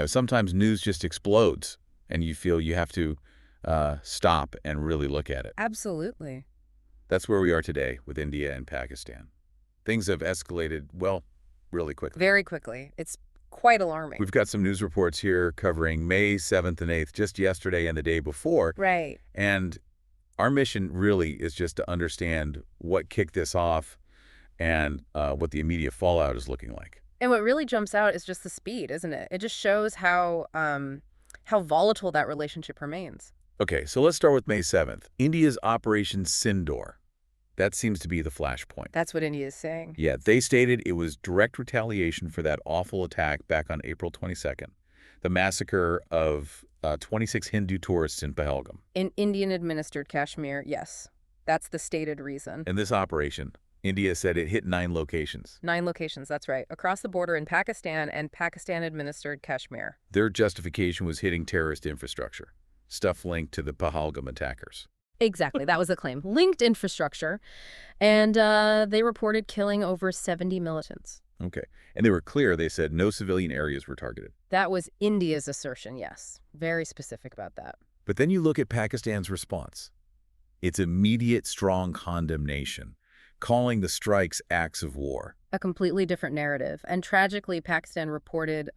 Sometimes news just explodes, and you feel you have to stop and really look at it. Absolutely. That's where we are today with India and Pakistan. Things have escalated, well, really quickly. Very quickly. It's quite alarming. We've got some news reports here covering May 7th and 8th, just yesterday and the day before. Right. And our mission really is just to understand what kicked this off and what the immediate fallout is looking like. And what really jumps out is just the speed, isn't it? It just shows how volatile that relationship remains. Okay, so let's start with May 7th. India's Operation Sindoor. That seems to be the flashpoint. That's what India is saying. Yeah, they stated it was direct retaliation for that awful attack back on April 22nd, the massacre of 26 Hindu tourists in Pahalgam. In Indian-administered Kashmir, yes. That's the stated reason. In this operation, India said it hit 9 locations. 9 locations, that's right, across the border in Pakistan and Pakistan-administered Kashmir. Their justification was hitting terrorist infrastructure, stuff linked to the Pahalgam attackers. Exactly, that was the claim. Linked infrastructure, and they reported killing over 70 militants. Okay. And they were clear. They said no civilian areas were targeted. That was India's assertion, yes. Very specific about that. But then you look at Pakistan's response. Its immediate, strong condemnation, calling the strikes acts of war. A completely different narrative. And tragically, Pakistan reported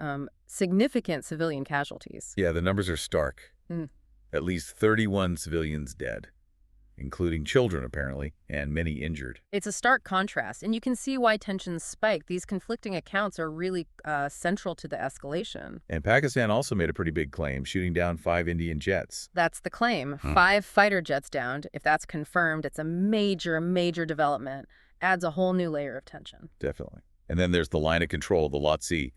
significant civilian casualties. Yeah, the numbers are stark. Mm. At least 31 civilians dead, including children, apparently, and many injured. It's a stark contrast, and you can see why tensions spike. These conflicting accounts are really central to the escalation. And Pakistan also made a pretty big claim, shooting down 5 Indian jets. That's the claim. 5 fighter jets downed. If that's confirmed, it's a major, major development. Adds a whole new layer of tension. Definitely. And then there's the line of control, the Lot C,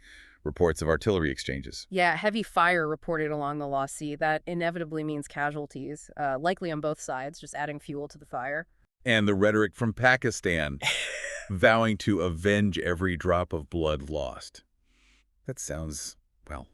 reports of artillery exchanges. Yeah, heavy fire reported along the Law Sea. That inevitably means casualties, likely on both sides, just adding fuel to the fire. And the rhetoric from Pakistan, vowing to avenge every drop of blood lost. That sounds, well,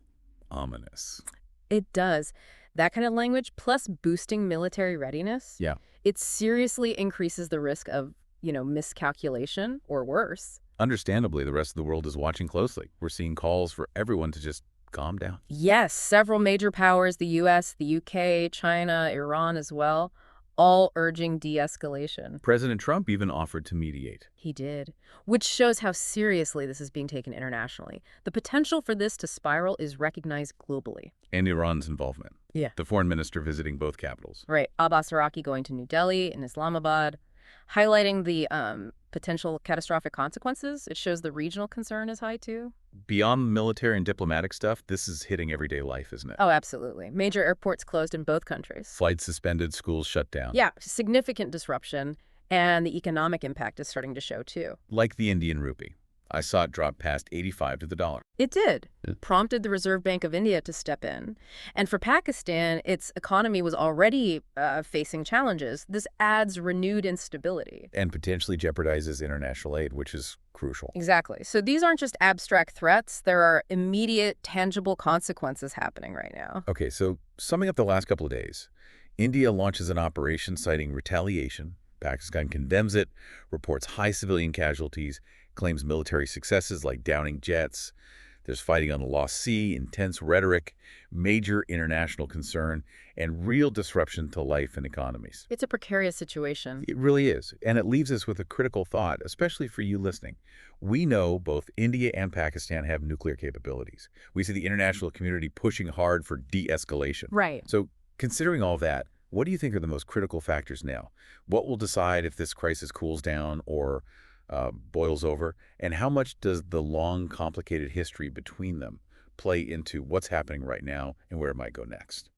ominous. It does. That kind of language, plus boosting military readiness, Yeah. it seriously increases the risk of, miscalculation or worse. Understandably, the rest of the world is watching closely. We're seeing calls for everyone to just calm down. Yes, several major powers, the U.S., the U.K., China, Iran as well, all urging de-escalation. President Trump even offered to mediate. He did, which shows how seriously this is being taken internationally. The potential for this to spiral is recognized globally. And Iran's involvement. Yeah. The foreign minister visiting both capitals. Right, Abbas Araki going to New Delhi and Islamabad, highlighting the potential catastrophic consequences. It shows the regional concern is high, too. Beyond military and diplomatic stuff, this is hitting everyday life, isn't it? Oh, absolutely. Major airports closed in both countries. Flights suspended, schools shut down. Yeah, significant disruption, and the economic impact is starting to show, too. Like the Indian rupee. I saw it drop past 85 to the dollar. It did. Prompted the Reserve Bank of India to step in. And for Pakistan, its economy was already facing challenges. This adds renewed instability. And potentially jeopardizes international aid, which is crucial. Exactly. So these aren't just abstract threats. There are immediate, tangible consequences happening right now. Okay, so summing up the last couple of days, India launches an operation citing retaliation. Pakistan condemns it, reports high civilian casualties, claims military successes like downing jets. There's fighting on the Law Sea, intense rhetoric, major international concern, and real disruption to life and economies. It's a precarious situation. It really is. And it leaves us with a critical thought, especially for you listening. We know both India and Pakistan have nuclear capabilities. We see the international community pushing hard for de-escalation. Right. So considering all that, what do you think are the most critical factors now? What will decide if this crisis cools down or boils over? And how much does the long, complicated history between them play into what's happening right now and where it might go next?